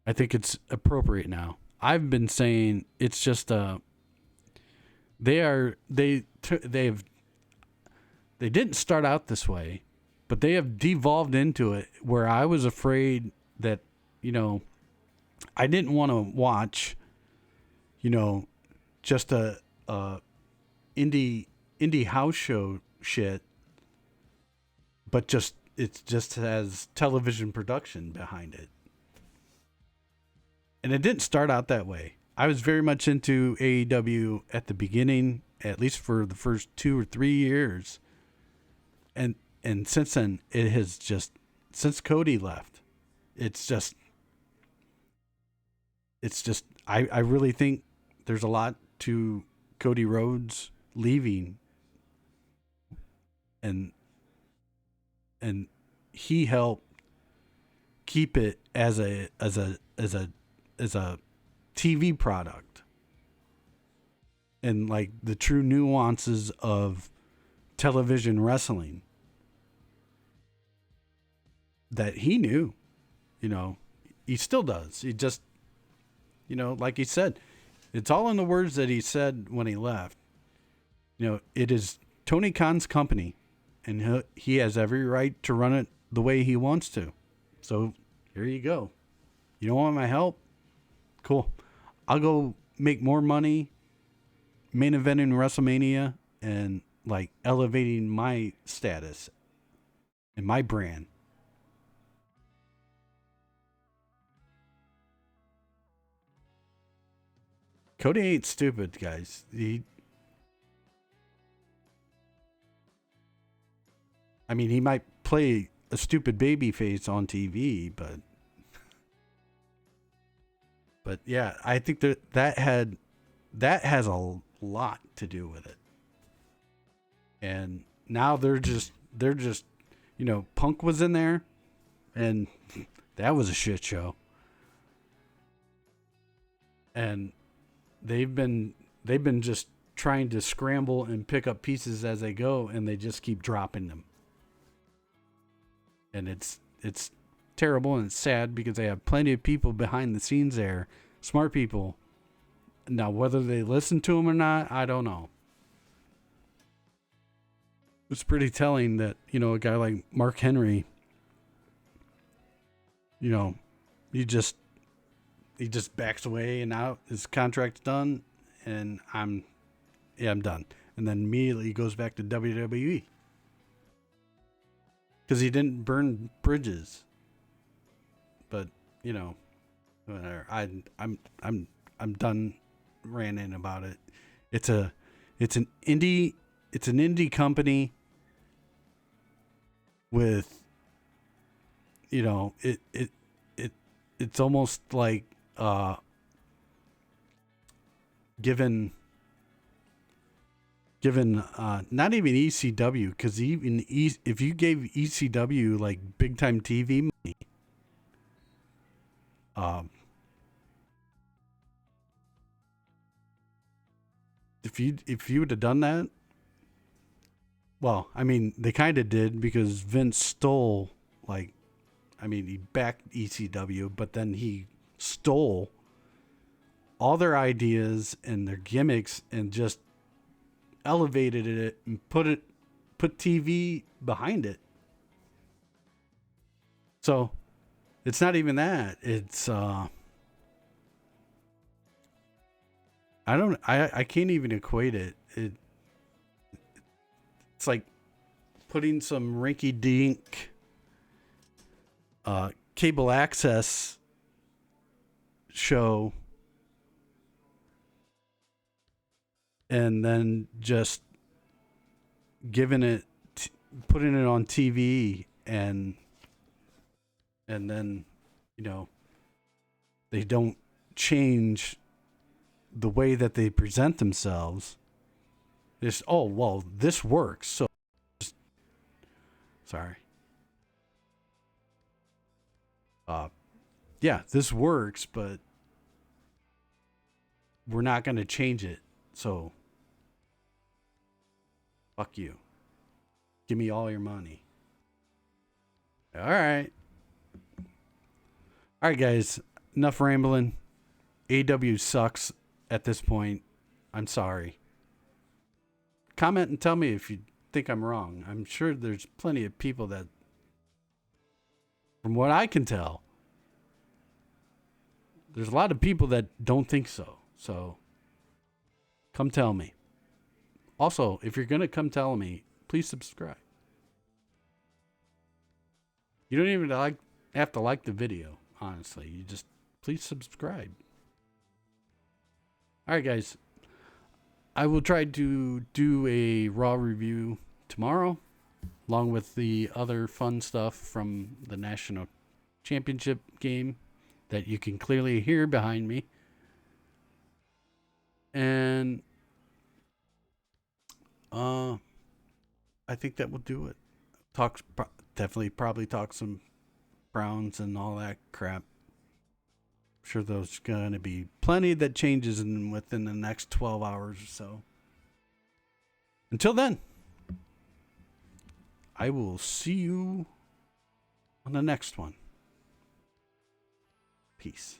I think it's appropriate now. I've been saying it's just they didn't start out this way, but they have devolved into it where I was afraid that, I didn't want to watch, just a indie house show shit, but it just has television production behind it. And it didn't start out that way. I was very much into AEW at the beginning, at least for the first 2 or 3 years. And since then, it has since Cody left, I really think there's a lot to Cody Rhodes leaving. And he helped keep it as a TV product and like the true nuances of television wrestling that he knew, he still does. He just, like he said, it's all in the words that he said when he left. It is Tony Khan's company and he has every right to run it the way he wants to. So here you go. You don't want my help? Cool. I'll go make more money main eventing WrestleMania and like elevating my status and my brand. Cody ain't stupid, guys. He might play a stupid baby face on TV, but yeah, I think that has a lot to do with it. And now they're just Punk was in there and that was a shit show. And they've been just trying to scramble and pick up pieces as they go, and they just keep dropping them. And it's terrible and it's sad because they have plenty of people behind the scenes there, smart people. Now, whether they listen to them or not, I don't know. It's pretty telling that, a guy like Mark Henry, he just backs away and out. His contract's done, and I'm done. And then immediately goes back to WWE. Because he didn't burn bridges. But, whatever. I'm done ranting about it. It's an indie company with, it's almost like given not even ECW, because even if you gave ECW like big time TV money, if you would have done that, well, I mean, they kind of did, because Vince stole, like, I mean, he backed ECW, but then he stole all their ideas and their gimmicks and just elevated it and put TV behind it. So it's not even that. It's I can't even equate it. It's like putting some rinky dink cable access show and then just putting it on TV, and then, you know, they don't change the way that they present themselves. It's, oh, well, this works, so sorry. Yeah, this works, but we're not going to change it. So fuck you. Give me all your money. All right, guys. Enough rambling. AEW sucks at this point. I'm sorry. Comment and tell me if you think I'm wrong. I'm sure there's plenty of people that, from what I can tell, there's a lot of people that don't think so. So come tell me. Also, if you're going to come tell me, please subscribe. You don't even have to like the video, honestly. You just, please subscribe. All right, guys. I will try to do a Raw review tomorrow, along with the other fun stuff from the National Championship game that you can clearly hear behind me. And I think that will do it. Probably talk some Browns and all that crap. I'm sure there's going to be plenty that changes within the next 12 hours or so. Until then, I will see you on the next one. Peace.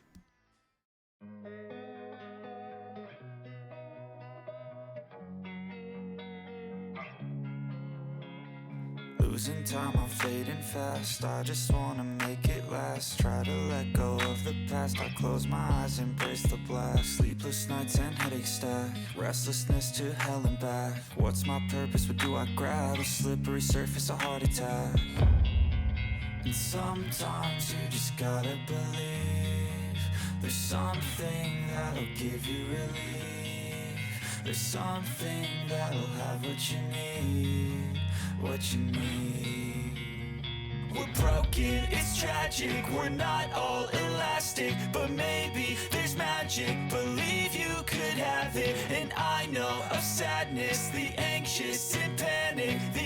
Losing time, I'm fading fast. I just wanna make it last. Try to let go of the past. I close my eyes, embrace the blast. Sleepless nights and headaches stack. Restlessness to hell and back. What's my purpose? What do I grab? A slippery surface, a heart attack. And sometimes you just gotta believe there's something that'll give you relief. There's something that'll have what you need. What you need. We're broken, it's tragic. We're not all elastic, but maybe there's magic. Believe you could have it. And I know of sadness, the anxious and panic, the